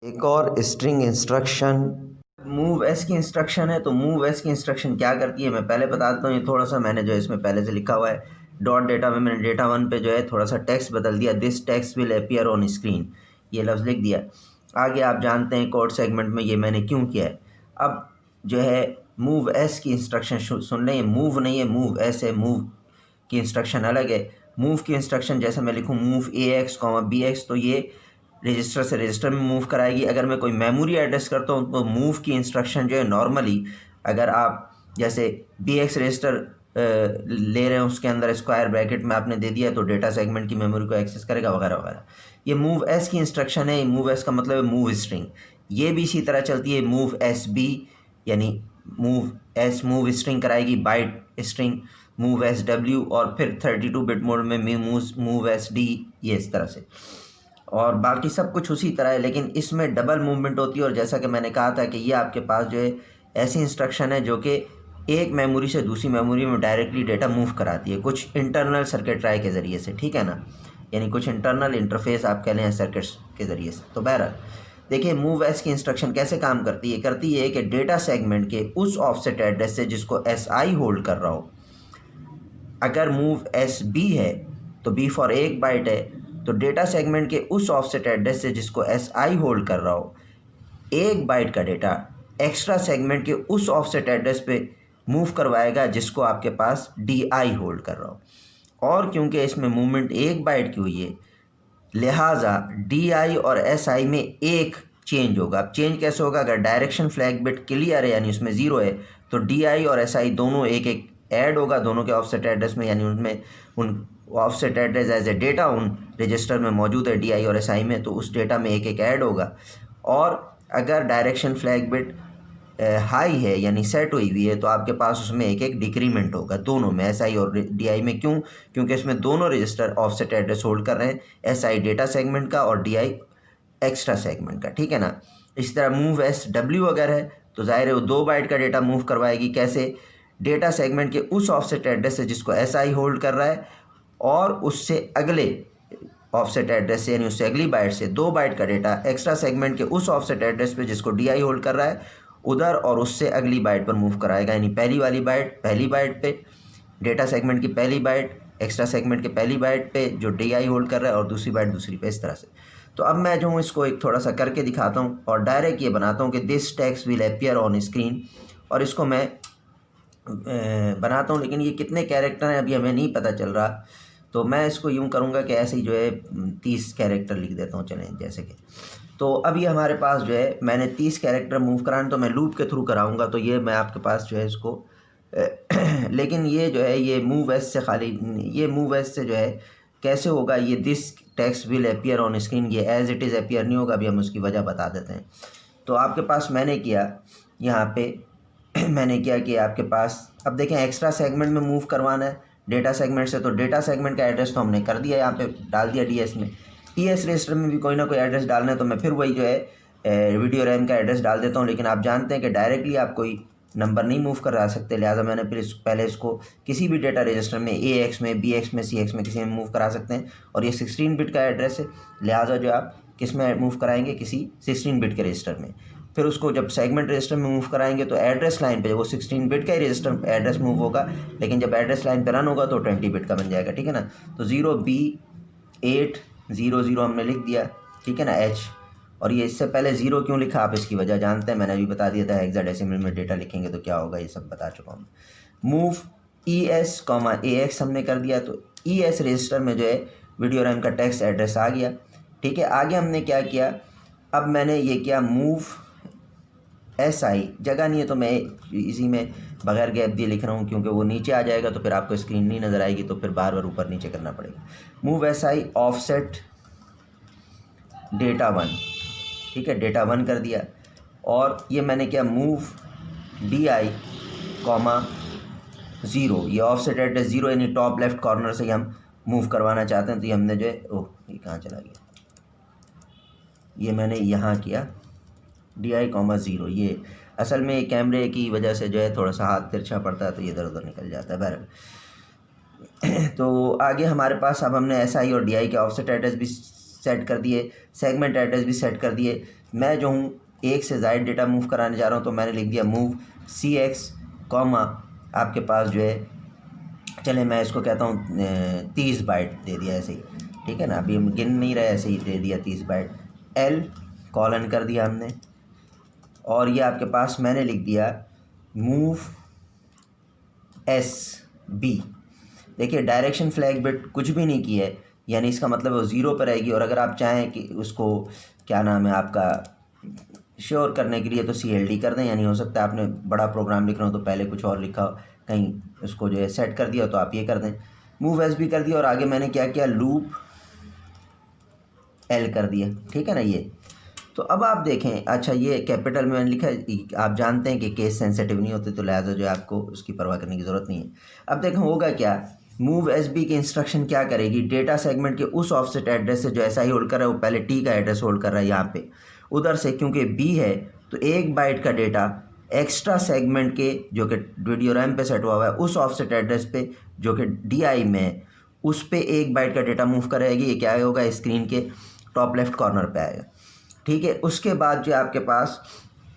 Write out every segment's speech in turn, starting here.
एक और string instruction move S की इंस्ट्रक्शन है। तो मूव एस की इंस्ट्रक्शन क्या करती है मैं पहले बता देता हूँ। ये थोड़ा सा मैंने जो है इसमें पहले से लिखा हुआ है डॉट डेटा में मैंने डेटा वन पे जो है थोड़ा सा टेक्स्ट बदल दिया। This text will appear on screen, ये लफ्ज़ लिख दिया। आगे आप जानते हैं कोड सेगमेंट में ये मैंने क्यों किया है। अब जो है मूव एस की इंस्ट्रक्शन सुन लें, मूव नहीं है मूव एस है। मूव की इंस्ट्रक्शन अलग है। मूव की इंस्ट्रक्शन जैसे मैं लिखूँ मूव ए एक्स कॉमा बी एक्स, तो ये रजिस्टर से रजिस्टर में मूव कराएगी। अगर मैं कोई मेमोरी एड्रेस करता हूँ तो मूव की इंस्ट्रक्शन जो है नॉर्मली अगर आप जैसे बी एक्स रजिस्टर ले रहे हैं उसके अंदर स्क्वायर ब्रैकेट में आपने दे दिया तो डेटा सेगमेंट की मेमोरी को एक्सेस करेगा वगैरह वगैरह। ये मूव एस की इंस्ट्रक्शन है। मूव एस का मतलब है मूव स्ट्रिंग। ये भी इसी तरह चलती है मूव एस बी, यानी मूव एस मूव स्ट्रिंग कराएगी byte string, move S W और फिर 32 बिट मोड में मूव एस डी, ये इस तरह से। और बाकी सब कुछ उसी तरह है लेकिन इसमें डबल मूवमेंट होती है। और जैसा कि मैंने कहा था कि ये आपके पास जो है ऐसी इंस्ट्रक्शन है जो कि एक मेमोरी से दूसरी मेमोरी में डायरेक्टली डेटा मूव कराती है कुछ इंटरनल सर्किट ट्राई के ज़रिए से, ठीक है ना, यानी कुछ इंटरनल इंटरफेस आप कह लें सर्किट्स के ज़रिए से। तो बहरहाल देखिए मूव एस की इंस्ट्रक्शन कैसे काम करती है। करती है कि डेटा सेगमेंट के उस ऑफसेट एड्रेस से जिसको एस आई होल्ड कर रहा हो, अगर मूव एस बी है तो बी फॉर एक बाइट है, तो डेटा सेगमेंट के उस ऑफसेट एड्रेस से जिसको एस आई होल्ड कर रहा हो एक बाइट का डेटा एक्स्ट्रा सेगमेंट के उस ऑफसेट एड्रेस पे मूव करवाएगा जिसको आपके पास डी आई होल्ड कर रहा हो। और क्योंकि इसमें मूवमेंट एक बाइट की हुई है लिहाजा डी आई और एस आई में एक चेंज होगा। अब चेंज कैसे होगा, अगर डायरेक्शन फ्लैग बिट क्लियर है यानी उसमें ज़ीरो है तो डी आई और एस आई दोनों एक एक ऐड होगा दोनों के ऑफसेट एड्रेस में, यानी उनमें उन offset address as a data उन रजिस्टर में मौजूद है डी आई और एस आई में, तो उस डेटा में एक एक ऐड होगा। और अगर डायरेक्शन फ्लैग बिट हाई है यानी सेट हुई हुई है तो आपके पास उसमें एक एक डिक्रीमेंट होगा दोनों में, एस आई और डी आई में। क्यों? क्योंकि इसमें दोनों रजिस्टर ऑफसेट एड्रेस होल्ड कर रहे हैं, एस आई डेटा सेगमेंट का और डी आई एक्स्ट्रा सेगमेंट का, ठीक है ना। इसी तरह मूव एस डब्ल्यू अगर है तो जाहिर है वो 2 बाइट का डेटा मूव करवाएगी। कैसे? डेटा सेगमेंट के उस ऑफसेट एड्रेस से जिसको एस आई होल्ड कर रहा है और उससे अगले ऑफसेट एड्रेस से यानी उससे अगली बाइट से 2 बाइट का डेटा एक्स्ट्रा सेगमेंट के उस ऑफसेट एड्रेस पे जिसको डी आई होल्ड कर रहा है उधर और उससे अगली बाइट पर मूव कराएगा। यानी पहली वाली बाइट पहली बाइट पे, डेटा सेगमेंट की पहली बाइट एक्स्ट्रा सेगमेंट के पहली बाइट पे जो डी आई होल्ड कर रहा है और दूसरी बाइट दूसरी पे, इस तरह से। तो अब मैं जो हूँ इसको एक थोड़ा सा करके दिखाता हूँ और डायरेक्ट ये बनाता हूँ कि this text will appear on screen, और इसको मैं बनाता हूँ। लेकिन ये कितने कैरेक्टर हैं अभी हमें नहीं पता चल रहा, तो मैं इसको यूँ करूँगा कि ऐसे ही जो है 30 कैरेक्टर लिख देता हूँ। चलें जैसे कि तो अभी हमारे पास जो है मैंने 30 कैरेक्टर मूव कराने तो मैं लूप के थ्रू कराऊंगा, तो ये मैं आपके पास जो है इसको लेकिन ये जो है ये मूव एस से खाली, ये मूव एस से जो है कैसे होगा, ये this text will appear on screen ये एज इट इज़ अपीयर नहीं होगा। अभी हम उसकी वजह बता देते हैं। तो आपके पास मैंने किया यहाँ पे मैंने किया कि आपके पास अब देखें एक्स्ट्रा सेगमेंट में मूव करवाना है डेटा सेगमेंट से, तो डेटा सेगमेंट का एड्रेस तो हमने कर दिया, यहाँ पे डाल दिया डी एस में। ई एस रजिस्टर में भी कोई ना कोई एड्रेस डालना है तो मैं फिर वही जो है वीडियो रैम का एड्रेस डाल देता हूँ। लेकिन आप जानते हैं कि डायरेक्टली आप कोई नंबर नहीं मूव करा सकते, लिहाजा मैंने फिर पहले इसको किसी भी डेटा रजिस्टर में ए एक्स में बी एक्स में सी एक्स में किसी में मूव करा सकते हैं। और ये 16 बिट का एड्रेस है, लिहाजा जो आप किस में मूव कराएंगे, किसी 16 बिट के रजिस्टर में। फिर उसको जब सेगमेंट रजिस्टर में मूव कराएंगे तो एड्रेस लाइन पे वो 16 बिट का ही रजिस्टर एड्रेस मूव होगा, लेकिन जब एड्रेस लाइन पे रन होगा तो 20 बिट का बन जाएगा, ठीक है ना। तो 0B800 हमने लिख दिया, ठीक है ना, एच। और ये इससे पहले 0 क्यों लिखा आप इसकी वजह जानते हैं, मैंने अभी बता दिया था। हेक्साडेसिमल में डेटा लिखेंगे तो क्या होगा ये सब बता चुका हूँ। मूव ई एस कॉमा ए एक्स हमने कर दिया, तो ई एस रजिस्टर में जो है वीडियो रैम का टेक्स्ट एड्रेस आ गया, ठीक है। आगे हमने क्या किया, अब मैंने ये किया मूव एस आई, जगह नहीं है तो मैं इसी में बगैर गैप दिए लिख रहा हूँ क्योंकि वो नीचे आ जाएगा तो फिर आपको स्क्रीन नहीं नज़र आएगी, तो फिर बार बार ऊपर नीचे करना पड़ेगा। Move S I offset data one, ठीक है, डेटा वन कर दिया। और ये मैंने किया मूव डी आई कॉमा 0, ये ऑफसेट एड्रेस 0 यानी टॉप लेफ्ट कॉर्नर से हम मूव करवाना चाहते हैं। तो ये हमने जो है ओह ये कहाँ चला गया, ये मैंने यहाँ किया डी आई कॉमा 0। ये असल में कैमरे की वजह से जो है थोड़ा सा हाथ तिरछा पड़ता है तो ये इधर उधर निकल जाता है। बहरहाल तो आगे हमारे पास अब हमने एस आई और डी आई के ऑफसेट एड्रेस भी सेट कर दिए, सेगमेंट एड्रेस भी सेट कर दिए। मैं जो हूँ एक से ज़ायद डेटा मूव कराने जा रहा हूँ, तो मैंने लिख दिया मूव CX कॉमा आपके पास जो है, चले मैं इसको कहता हूँ 30 बाइट दे दिया ऐसे ही, ठीक है ना, अभी हम गिन नहीं रहे, ऐसे ही दे दिया 30 बाइट। L कॉलन कर दिया हमने, और ये आपके पास मैंने लिख दिया मूव SB। देखिए डायरेक्शन फ्लैग बिट कुछ भी नहीं की है, यानी इसका मतलब वो 0 पर रहेगी। और अगर आप चाहें कि उसको क्या नाम है आपका श्योर करने के लिए तो CLD कर दें, यानी हो सकता है आपने बड़ा प्रोग्राम लिख रहे हो तो पहले कुछ और लिखा हो, कहीं उसको जो है सेट कर दिया तो आप ये कर दें, मूव SB कर दिया। और आगे मैंने क्या किया, लूप L कर दिया, ठीक है ना। ये तो अब आप देखें, अच्छा ये कैपिटल में मैंने लिखा है, आप जानते हैं कि केस सेंसिटिव नहीं होते, तो लिहाजा जो है आपको उसकी परवाह करने की ज़रूरत नहीं है। अब देखें होगा क्या, मूव SB की इंस्ट्रक्शन क्या करेगी, डेटा सेगमेंट के उस ऑफसेट एड्रेस से जो SI होल्ड कर रहा है, वो पहले T का एड्रेस होल्ड कर रहा है यहाँ पे, उधर से क्योंकि B है तो 1 बाइट का डेटा एक्स्ट्रा सेगमेंट के जो कि वीडियो रैम पे सेट हुआ है उस ऑफसेट एड्रेस पे जो कि DI में है, उस पे 1 बाइट का डेटा मूव करेगी। ये क्या होगा, स्क्रीन के टॉप लेफ्ट कॉर्नर पे आएगा, ठीक है। उसके बाद जो आपके पास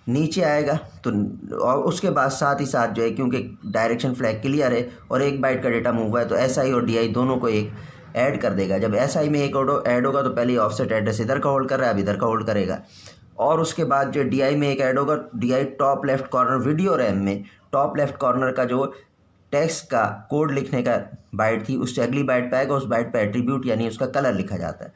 नीचे आएगा तो, और उसके बाद साथ ही साथ जो है क्योंकि डायरेक्शन फ्लैग क्लियर है और 1 बाइट का डेटा मूव हुआ है तो SI और DI दोनों को एक ऐड कर देगा। जब SI में एक ऐड होगा तो पहले ऑफसेट एड्रेस इधर का होल्ड कर रहा है, अब इधर का होल्ड करेगा। और उसके बाद जो DI में एक ऐड होगा, DI top left corner video RAM में टॉप लेफ्ट कॉर्नर का जो टेक्स्ट का कोड लिखने का बाइट थी उससे अगली बाइट पे आएगा, उस बाइट पे एट्रीब्यूट यानी उसका कलर लिखा जाता है।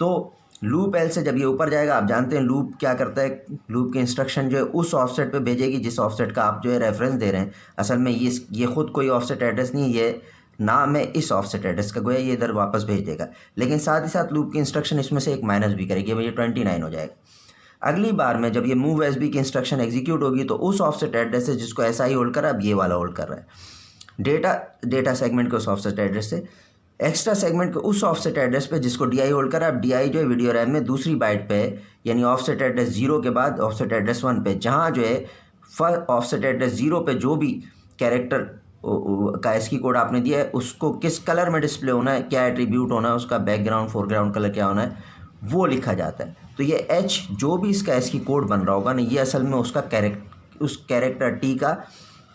तो लूप L से जब ये ऊपर जाएगा, आप जानते हैं लूप क्या करता है, लूप की इंस्ट्रक्शन जो है उस ऑफसेट पे भेजेगी जिस ऑफसेट का आप जो है रेफरेंस दे रहे हैं। असल में ये खुद कोई ऑफसेट एड्रेस नहीं है, ये नाम है इस ऑफसेट एड्रेस का, गोया ये इधर वापस भेज देगा। लेकिन साथ ही साथ लूप की इंस्ट्रक्शन इसमें से एक माइनस भी करेगी, भाई ये 29 हो जाएगा। अगली बार में जब ये मूव SB की इंस्ट्रक्शन एग्जीक्यूट होगी तो उस ऑफसेट एड्रेस से जिसको SI होल्ड कर रहा है, अब ये वाला होल्ड कर रहा है डेटा सेगमेंट के उस ऑफसेट एड्रेस से एक्स्ट्रा सेगमेंट के उस ऑफसेट एड्रेस पे जिसको DI होल्ड करा। अब DI जो है वीडियो रैम में दूसरी बाइट पे है, यानी ऑफसेट एड्रेस 0 के बाद ऑफसेट एड्रेस 1 पे, जहाँ जो है फर्स्ट ऑफसेट एड्रेस 0 पे जो भी कैरेक्टर का ASCII कोड आपने दिया है उसको किस कलर में डिस्प्ले होना है, क्या एट्रीब्यूट होना है, उसका बैकग्राउंड फोरग्राउंड कलर क्या होना है, वो लिखा जाता है। तो ये H जो भी इसका ASCII कोड बन रहा होगा ना, ये असल में उसका उस कैरेक्टर T का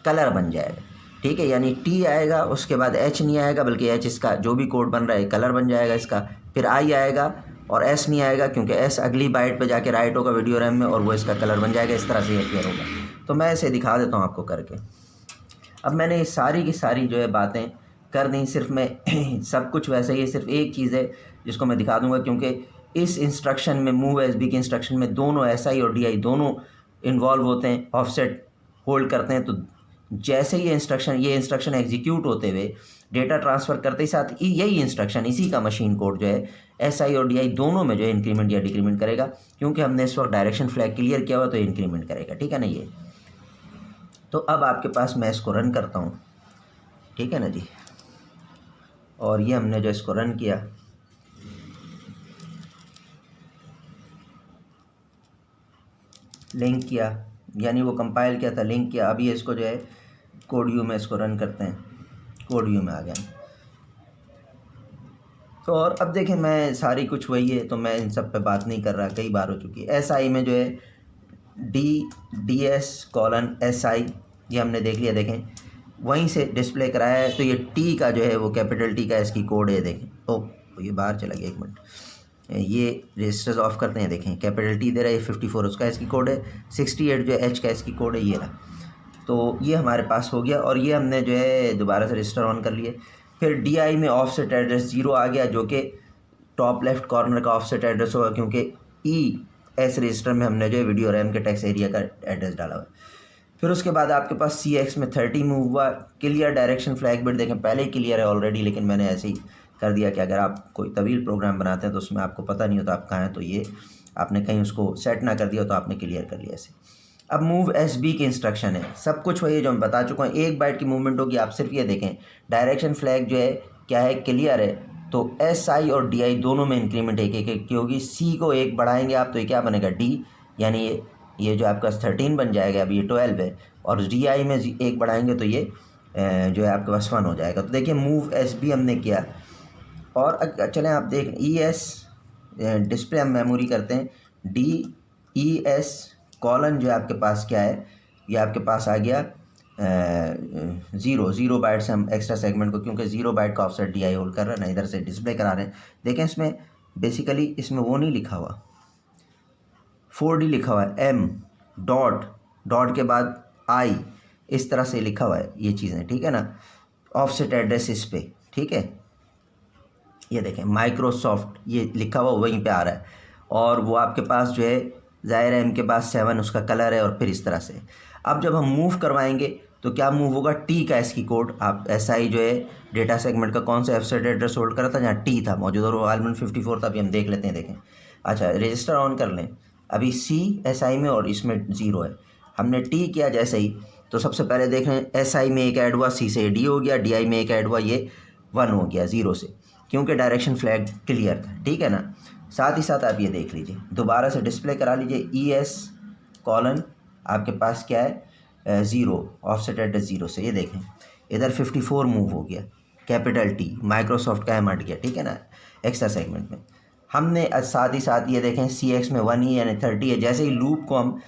कलर बन जाएगा, ठीक है। यानी T आएगा, उसके बाद H नहीं आएगा, बल्कि H इसका जो भी कोड बन रहा है कलर बन जाएगा इसका, फिर I आएगा और S नहीं आएगा क्योंकि S अगली बाइट पे जाके राइट होगा वीडियो रैम में और वो इसका कलर बन जाएगा। इस तरह से ये क्लियर होगा। तो मैं इसे दिखा देता हूँ आपको करके। अब मैंने ये सारी की सारी जो है बातें कर दी, सिर्फ मैं सब कुछ वैसे ही, सिर्फ एक चीज़ है जिसको मैं दिखा दूँगा, क्योंकि इस इंस्ट्रक्शन में मूव SB की इंस्ट्रक्शन में दोनों SI और DI दोनों इन्वॉल्व होते हैं, ऑफसेट होल्ड करते हैं। तो जैसे ये इंस्ट्रक्शन एग्जीक्यूट होते हुए डेटा ट्रांसफ़र करते ही साथ यही इंस्ट्रक्शन, इसी का मशीन कोड जो है SI और DI दोनों में जो है इंक्रीमेंट या डिक्रीमेंट करेगा, क्योंकि हमने इस वक्त डायरेक्शन फ्लैग क्लियर किया हुआ तो इंक्रीमेंट करेगा, ठीक है ना। ये तो अब आपके पास मैं इसको रन करता हूँ, ठीक है ना जी। और ये हमने जो इसको रन किया, लिंक किया, यानी वो कंपाइल किया था, लिंक किया। अभी इसको जो है कोड व्यू में इसको रन करते हैं, कोड व्यू में आ गया। तो और अब देखें, मैं सारी कुछ वही है तो मैं इन सब पे बात नहीं कर रहा, कई बार हो चुकी है। SI में जो है DS:SI ये हमने देख लिया, देखें वहीं से डिस्प्ले कराया है। तो ये T का जो है वो कैपिटल T का इसकी कोड है, देखें। ओह ये बाहर चला गया, एक मिनट, ये रजिस्टर्स ऑफ करते हैं। देखें कैपिटल T दे रहा है, 54 उसका इसकी कोड है, 68 जो H का इसकी कोड है, ये रहा। तो ये हमारे पास हो गया और ये हमने जो है दोबारा से रजिस्टर ऑन कर लिए। फिर DI में ऑफसेट एड्रेस 0 आ गया जो कि टॉप लेफ्ट कॉर्नर का ऑफसेट एड्रेस होगा, क्योंकि ES रजिस्टर में हमने जो है वीडियो रैम के टेक्स्ट एरिया का एड्रेस डाला हुआ है। फिर उसके बाद आपके पास CX में 30 मूव हुआ, क्लियर डायरेक्शन फ्लैग बिट, देखें पहले ही क्लियर है ऑलरेडी, लेकिन मैंने ऐसे ही कर दिया कि अगर आप कोई तवील प्रोग्राम बनाते हैं तो उसमें आपको पता नहीं होता आप कहाँ हैं, तो ये आपने कहीं उसको सेट ना कर दिया तो आपने क्लियर कर लिया ऐसे। अब मूव SB की इंस्ट्रक्शन है, सब कुछ वही है जो मैं बता चुका हूँ, 1 बाइट की मूवमेंट होगी। आप सिर्फ ये देखें डायरेक्शन फ्लैग जो है क्या है, क्लियर है, तो SI और DI दोनों में इंक्रीमेंट एक एक की होगी। C को 1 बढ़ाएंगे आप तो ये क्या बनेगा, D, यानी ये जो आपका 13 बन जाएगा, अब ये 12 है, और DI में 1 बढ़ाएंगे तो ये जो है आपके पास 1 हो जाएगा। तो देखिए मूव SB हमने किया। और चलें आप देख ES डिस्प्ले हम मेमोरी करते हैं, D ES कॉलन जो है आपके पास क्या है, ये आपके पास आ गया 0 बाइट से हम एक्स्ट्रा सेगमेंट को, क्योंकि 0 बाइट का ऑफसेट DI होल्ड कर रहा है ना, इधर से डिस्प्ले करा रहे हैं। देखें इसमें बेसिकली इसमें वो नहीं लिखा हुआ, 4D लिखा हुआ है, M डॉट के बाद I, इस तरह से लिखा हुआ है ये चीज़ें, ठीक है ना, ऑफसेट एड्रेस इस पे, ठीक है। ये देखें माइक्रोसॉफ्ट ये लिखा हुआ वहीं पे आ रहा है, और वो आपके पास जो है ज़ाहिर है M के पास 7 उसका कलर है, और फिर इस तरह से। अब जब हम मूव करवाएंगे तो क्या मूव होगा, T का इसकी कोड, आप SI जो है डेटा सेगमेंट का कौन सा ऑफसेट एड्रेस होल्ड करा था जहाँ T था मौजूद, और वो आलमन 54 था। अभी हम देख लेते हैं, देखें। अच्छा रजिस्टर ऑन कर लें, अभी C SI में और इसमें 0 है, हमने T किया जैसे ही, तो सबसे पहले देख रहे हैं SI में एक ऐड हुआ, C से D हो गया, DI में एक ऐड हुआ, ये 1 हो गया 0 से, क्योंकि डायरेक्शन फ्लैग क्लियर था, ठीक है ना। साथ ही साथ आप ये देख लीजिए, दोबारा से डिस्प्ले करा लीजिए, ES कॉलन आपके पास क्या है 0, ऑफसेट एड्रेस 0 से, ये देखें इधर 54 मूव हो गया, कैपिटल T माइक्रोसॉफ्ट का M हट गया, ठीक है ना, एक्स्ट्रा सेगमेंट में। हमने साथ ही साथ ये देखें CX में 1 ही यानी 30 है। जैसे ही लूप को हम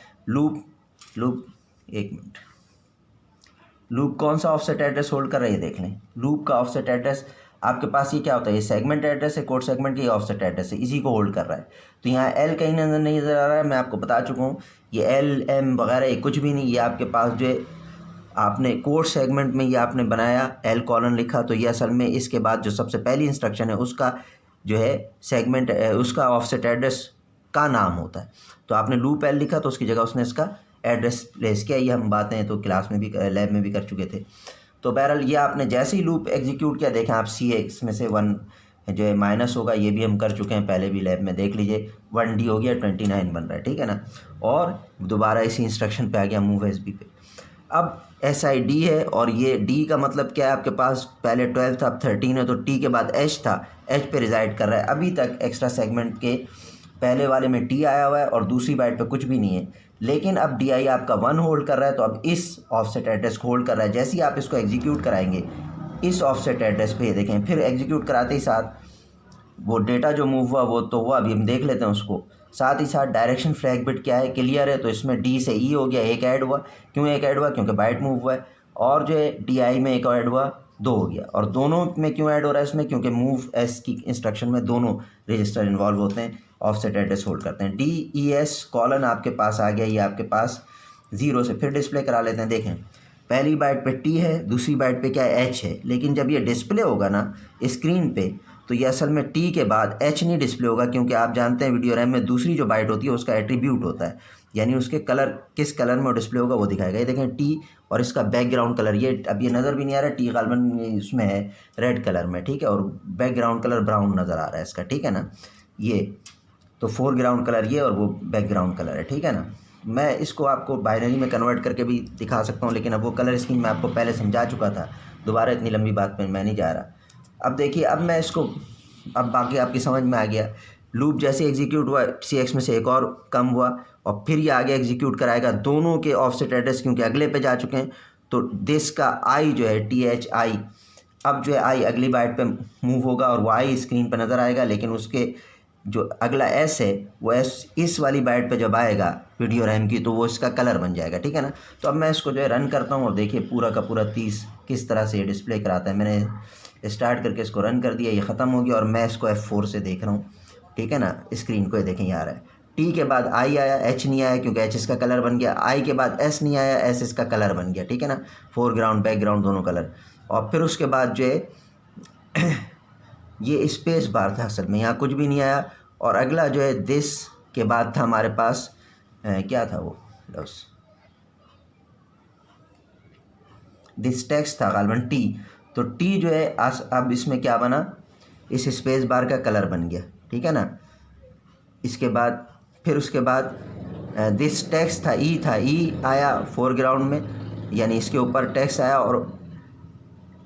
लूप कौन सा ऑफसेट एड्रेस होल्ड कर रहा है, ये देख लें। लूप का ऑफसेट एड्रेस आपके पास ये क्या होता है, ये सेगमेंट एड्रेस है, कोड सेगमेंट की ऑफसेट एड्रेस है, इसी को होल्ड कर रहा है। तो यहाँ L कहीं नजर नहीं नज़र आ रहा है, मैं आपको बता चुका हूँ, ये L M वगैरह ये कुछ भी नहीं, ये आपके पास जो है आपने कोड सेगमेंट में ये आपने बनाया L कॉलन लिखा, तो ये असल में इसके बाद जो सबसे पहली इंस्ट्रक्शन है उसका जो है सेगमेंट उसका ऑफसेट एड्रेस का नाम होता है। तो आपने लूप L लिखा तो उसकी जगह उसने इसका एड्रेस प्लेस किया। ये हम बातें तो क्लास में भी लैब में भी कर चुके थे। तो बहरहाल ये आपने जैसे ही लूप एग्जीक्यूट किया, देखें आप CX में से 1 जो है माइनस होगा, ये भी हम कर चुके हैं पहले भी लैब में, देख लीजिए 1D हो गया, 29 बन रहा है, ठीक है ना, और दोबारा इसी इंस्ट्रक्शन पे आ गया मूव SB पे। अब SID है, और ये D का मतलब क्या है, आपके पास पहले 12 था अब 13 है, तो T के बाद H था, H पे रिजाइड कर रहा है। अभी तक एक्स्ट्रा सेगमेंट के पहले वाले में T आया हुआ है और दूसरी बाइट पे कुछ भी नहीं है, लेकिन अब DI आपका 1 होल्ड कर रहा है, तो अब इस ऑफसेट एड्रेस को होल्ड कर रहा है। जैसे ही आप इसको एग्जीक्यूट कराएंगे इस ऑफसेट एड्रेस पे, देखें फिर एग्जीक्यूट कराते ही साथ वो डेटा जो मूव हुआ वो तो हुआ, अभी हम देख लेते हैं उसको। साथ ही साथ डायरेक्शन फ्लैग बिट क्या है, क्लियर है, तो इसमें D से E हो गया, एक ऐड हुआ। क्यों एक ऐड हुआ, क्योंकि बाइट मूव हुआ है। और जो है DI में एक ऐड हुआ, 2 हो गया। और दोनों में क्यों ऐड हो रहा है इसमें, क्योंकि मूव S की इंस्ट्रक्शन में दोनों रजिस्टर इन्वॉल्व होते हैं, ऑफसेट एड्रेस होल्ड करते हैं। DES कॉलन आपके पास आ गया, ये आपके पास 0 से, फिर डिस्प्ले करा लेते हैं। देखें पहली बाइट पे T है, दूसरी बाइट पे क्या है, H है, लेकिन जब ये डिस्प्ले होगा ना स्क्रीन पे, तो ये असल में T के बाद H नहीं डिस्प्ले होगा, क्योंकि आप जानते हैं वीडियो रैम में दूसरी जो बाइट होती है उसका एट्रीब्यूट होता है, यानी उसके कलर किस कलर में वो डिस्प्ले होगा वो दिखाएगा। ये देखें T और इसका बैकग्राउंड कलर, ये अब ये नज़र भी नहीं आ रहा है, T गालबन इसमें है रेड कलर में, ठीक है, और बैकग्राउंड कलर ब्राउन नज़र आ रहा है इसका, ठीक है ना। ये तो फोरग्राउंड कलर ये और वो बैकग्राउंड कलर है, ठीक है ना। मैं इसको आपको बाइनरी में कन्वर्ट करके भी दिखा सकता हूँ, लेकिन अब वो कलर स्कीम मैं आपको पहले समझा चुका था, दोबारा इतनी लंबी बात पे मैं नहीं जा रहा। अब देखिए, अब मैं इसको, अब बाकी आपकी समझ में आ गया। लूप जैसे एग्जीक्यूट हुआ, CX में से एक और कम हुआ, और फिर ये आगे एग्जीक्यूट कराएगा दोनों के ऑफसेट एड्रेस, क्योंकि अगले पे जा चुके हैं। तो दिस का I जो है THI, अब जो है I अगली बाइट पे मूव होगा और वो I स्क्रीन पे नज़र आएगा, लेकिन उसके जो अगला S है वो S इस वाली बाइट पे जब आएगा वीडियो रैम की, तो वो इसका कलर बन जाएगा, ठीक है ना। तो अब मैं इसको जो है रन करता हूँ, और देखिए पूरा का पूरा 30 किस तरह से ये डिस्प्ले कराता है। मैंने स्टार्ट करके इसको रन कर दिया, ये ख़त्म हो गया, और मैं इसको F4 से देख रहा हूँ, ठीक है ना। स्क्रीन को ये देखें, यहाँ आ रहा है। T के बाद I आया, H नहीं आया क्योंकि H इसका कलर बन गया। I के बाद S नहीं आया, S इसका कलर बन गया, ठीक है ना, फोरग्राउंड बैकग्राउंड दोनों कलर। और फिर उसके बाद जो है ये स्पेस बार था, असल में यहाँ कुछ भी नहीं आया। और अगला जो है दिस के बाद था हमारे पास क्या था वो, दिस टेक्स्ट था गालबन T। तो T जो है अब इसमें क्या बना, इस स्पेस बार का कलर बन गया, ठीक है ना। इसके बाद फिर उसके बाद दिस टेक्स्ट था, E था, E आया फोरग्राउंड में, यानी इसके ऊपर टेक्स्ट आया, और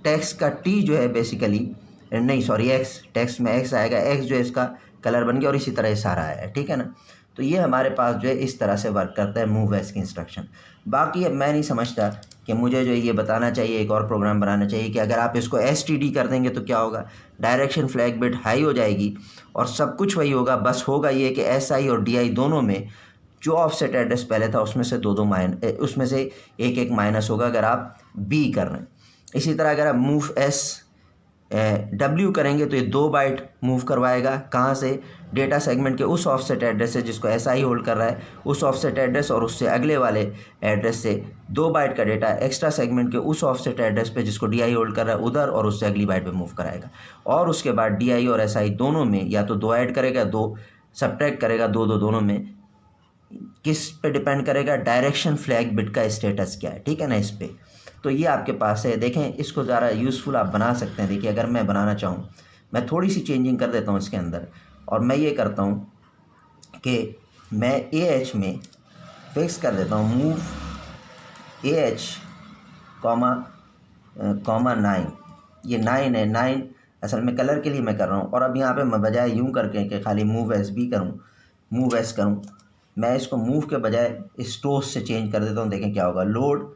टेक्स्ट का T जो है बेसिकली नहीं सॉरी X, टेक्स्ट में X आएगा, X जो है इसका कलर बन गया, और इसी तरह ये सारा आया है, ठीक है ना। तो ये हमारे पास जो है इस तरह से वर्क करता है मूव एस की इंस्ट्रक्शन। बाकी अब मैं नहीं समझता कि मुझे जो ये बताना चाहिए, एक और प्रोग्राम बनाना चाहिए कि अगर आप इसको STD कर देंगे तो क्या होगा, डायरेक्शन फ्लैग बिट हाई हो जाएगी और सब कुछ वही होगा, बस होगा ये कि SI और DI दोनों में जो ऑफसेट एड्रेस पहले था उसमें से उसमें से एक एक माइनस होगा अगर आप बी कर रहे हैं। इसी तरह अगर आप मूव एस डब्ल्यू करेंगे तो ये 2 बाइट मूव करवाएगा, कहाँ से, डेटा सेगमेंट के उस ऑफसेट एड्रेस से जिसको ऐसा ही होल्ड कर रहा है, उस ऑफसेट एड्रेस और उससे अगले वाले एड्रेस से 2 बाइट का डेटा एक्स्ट्रा सेगमेंट के उस ऑफसेट एड्रेस पे जिसको DI होल्ड कर रहा है उधर और उससे अगली बाइट पे मूव कराएगा। और उसके बाद DI और SI दोनों में या तो 2 ऐड करेगा, 2 सब्ट्रैक्ट करेगा, 2 दोनों में किस पे डिपेंड करेगा, डायरेक्शन फ्लैग बिट का स्टेटस क्या है, ठीक है ना, इस पे। तो ये आपके पास है, देखें इसको ज़रा यूज़फुल आप बना सकते हैं। देखिए अगर मैं बनाना चाहूँ, मैं थोड़ी सी चेंजिंग कर देता हूँ इसके अंदर, और मैं ये करता हूँ कि मैं AH में फिक्स कर देता हूँ मूव AH कॉमा 9, ये 9 है, 9 असल में कलर के लिए मैं कर रहा हूँ। और अब यहाँ पे मैं बजाय यूँ करके कि खाली मूव SB करूँ, मूव S करूँ, मैं इसको मूव के बजाय स्टोस से चेंज कर देता हूँ। देखें क्या होगा, लोड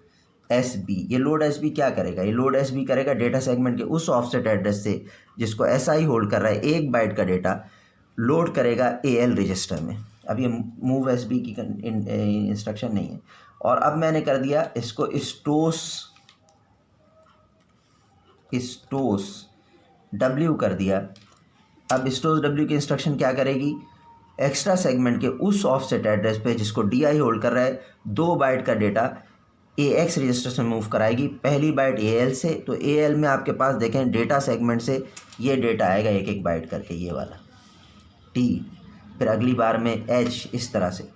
SB। ये लोड SB क्या करेगा, ये लोड SB करेगा डेटा सेगमेंट के उस ऑफसेट एड्रेस से जिसको SI होल्ड कर रहा है 1 बाइट का डेटा लोड करेगा AL रजिस्टर में। अब ये मूव SB की इंस्ट्रक्शन नहीं है। और अब मैंने कर दिया इसको स्टोस W कर दिया। अब स्टोस W की इंस्ट्रक्शन क्या करेगी, एक्स्ट्रा सेगमेंट के उस ऑफसेट एड्रेस पे जिसको DI होल्ड कर रहा है 2 बाइट का डेटा AX रजिस्टर से मूव कराएगी। पहली बाइट AL से, तो AL में आपके पास देखें डेटा सेगमेंट से ये डेटा आएगा एक एक बाइट करके, ये वाला T, फिर अगली बार में H, इस तरह से।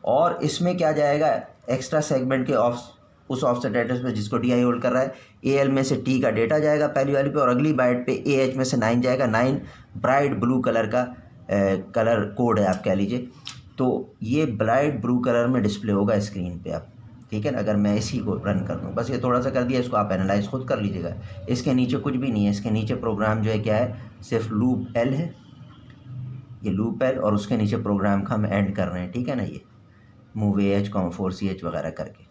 और इसमें क्या जाएगा, एक्स्ट्रा सेगमेंट के उस ऑफसेट एड्रेस पे जिसको DI होल्ड कर रहा है AL में से T का डेटा जाएगा पहली वाली पे, और अगली बाइट पे AH में से 9 जाएगा। 9 ब्राइट ब्लू कलर का कलर कोड है आप कह लीजिए। तो ये ब्राइट ब्लू कलर में डिस्प्ले होगा स्क्रीन पे आप, ठीक है ना। अगर मैं इसी को रन कर दूँ, बस ये थोड़ा सा कर दिया, इसको आप एनालाइज खुद कर लीजिएगा। इसके नीचे कुछ भी नहीं है, इसके नीचे प्रोग्राम जो है क्या है, सिर्फ लूप L है, ये लूप L, और उसके नीचे प्रोग्राम का हम एंड कर रहे हैं, ठीक है ना, ये मूव AH 4CH वगैरह करके,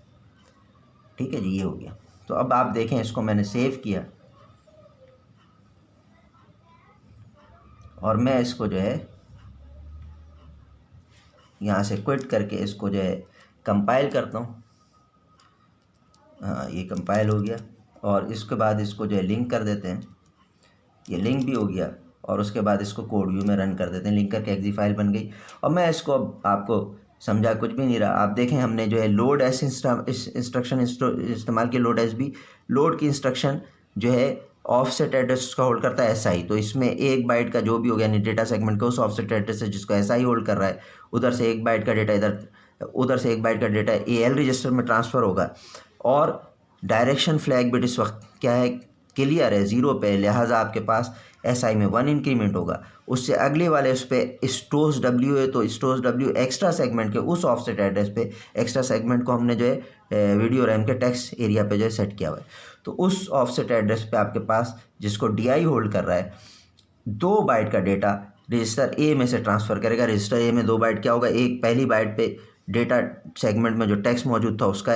ठीक है जी, ये हो गया। तो अब आप देखें इसको मैंने सेव किया और मैं इसको जो है यहाँ से क्विट करके इसको जो है कंपाइल करता हूँ। हाँ, ये कंपाइल हो गया। और इसके बाद इसको जो है लिंक कर देते हैं, ये लिंक भी हो गया। और उसके बाद इसको कोड व्यू में रन कर देते हैं, लिंक करके एक्जी फाइल बन गई। और मैं इसको अब आपको समझा कुछ भी नहीं रहा। आप देखें हमने जो है लोड एस इंस्ट्रक्शन इस्तेमाल की, लोड SB, लोड की इंस्ट्रक्शन जो है ऑफसेट एड्रेस का होल्ड करता है SI। तो इसमें 1 बाइट का जो भी हो गया, यानी डेटा सेगमेंट का उस ऑफसेट एड्रेस से जिसको SI होल्ड कर रहा है उधर से 1 बाइट का डेटा उधर से 1 बाइट का डेटा AL रजिस्टर में ट्रांसफ़र होगा। और डायरेक्शन फ्लैग बिट इस वक्त क्या है, क्लियर है, 0 पे, लिहाजा आपके पास SI में 1 इंक्रीमेंट होगा। उससे अगले वाले उस पर स्टोस W है, तो स्टोस W एक्स्ट्रा सेगमेंट के उस ऑफसेट एड्रेस पे, एक्स्ट्रा सेगमेंट को हमने जो है वीडियो रैम के टेक्स्ट एरिया पे जो है सेट किया हुआ है। तो उस ऑफसेट एड्रेस पे आपके पास जिसको DI होल्ड कर रहा है 2 बाइट का डेटा रजिस्टर A में से ट्रांसफ़र करेगा। रजिस्टर A में 2 बाइट क्या होगा, एक पहली बाइट पे डेटा सेगमेंट में जो टेक्स्ट मौजूद था उसका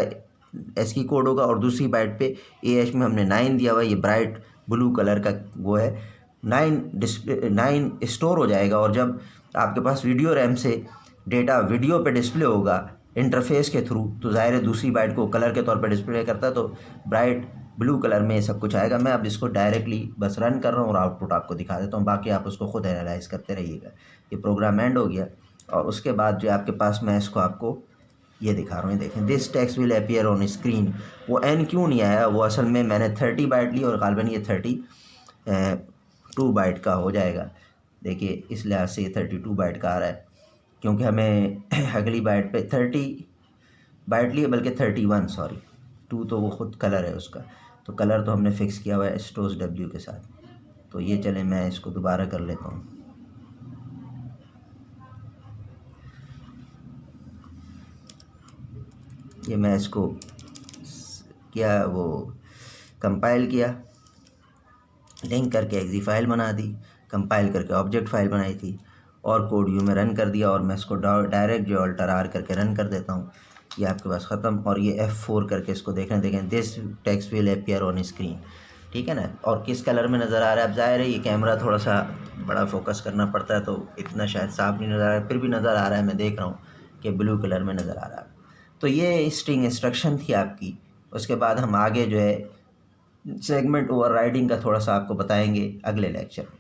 ASCII कोड होगा, और दूसरी बाइट पे AH में हमने 9 दिया हुआ है, ये ब्राइट ब्लू कलर का वो है, 9 स्टोर हो जाएगा। और जब आपके पास वीडियो रैम से डेटा वीडियो पे डिस्प्ले होगा इंटरफेस के थ्रू, तो ज़ाहिर है दूसरी बाइट को कलर के तौर पे डिस्प्ले करता है, तो ब्राइट ब्लू कलर में ये सब कुछ आएगा। मैं अब इसको डायरेक्टली बस रन कर रहा हूँ और आउटपुट आपको दिखा देता हूँ, बाकी आप उसको खुद एनालाइज करते रहिएगा। ये प्रोग्राम एंड हो गया। और उसके बाद जो आपके पास मैं इसको आपको ये दिखा रहा हूँ, देखें, this text will appear on screen. वो N क्यों नहीं आया, वो असल में मैंने 30 बाइट ली और गालबन ये 32 बाइट का हो जाएगा। देखिए इस लिहाज से ये 32 बाइट का आ रहा है, क्योंकि हमें अगली बाइट पे 30 बाइट ली है, बल्कि 31, सॉरी, 2 तो वो ख़ुद कलर है उसका, तो कलर तो हमने फ़िक्स किया हुआ है स्टोस W के साथ। तो ये चले मैं इसको दोबारा कर लेता हूँ। ये मैं इसको क्या वो कंपाइल किया, लिंक करके एक्जी फाइल बना दी, कंपाइल करके ऑब्जेक्ट फाइल बनाई थी, और कोड व्यू में रन कर दिया। और मैं इसको डायरेक्ट जो अल्टर R करके रन कर देता हूँ, ये आपके पास ख़त्म। और ये F4 करके इसको देखें, this text will appear on screen, ठीक है ना। और किस कलर में नज़र आ रहा है, अब ज़ाहिर है ये कैमरा थोड़ा सा बड़ा फोकस करना पड़ता है, तो इतना शायद साफ नहीं नज़र आ रहा है, फिर भी नज़र आ रहा है, मैं देख रहा हूँ कि ब्लू कलर में नज़र आ रहा है। तो ये स्ट्रिंग इंस्ट्रक्शन थी आपकी। उसके बाद हम आगे जो है सेगमेंट ओवरराइडिंग का थोड़ा सा आपको बताएंगे अगले लेक्चर में।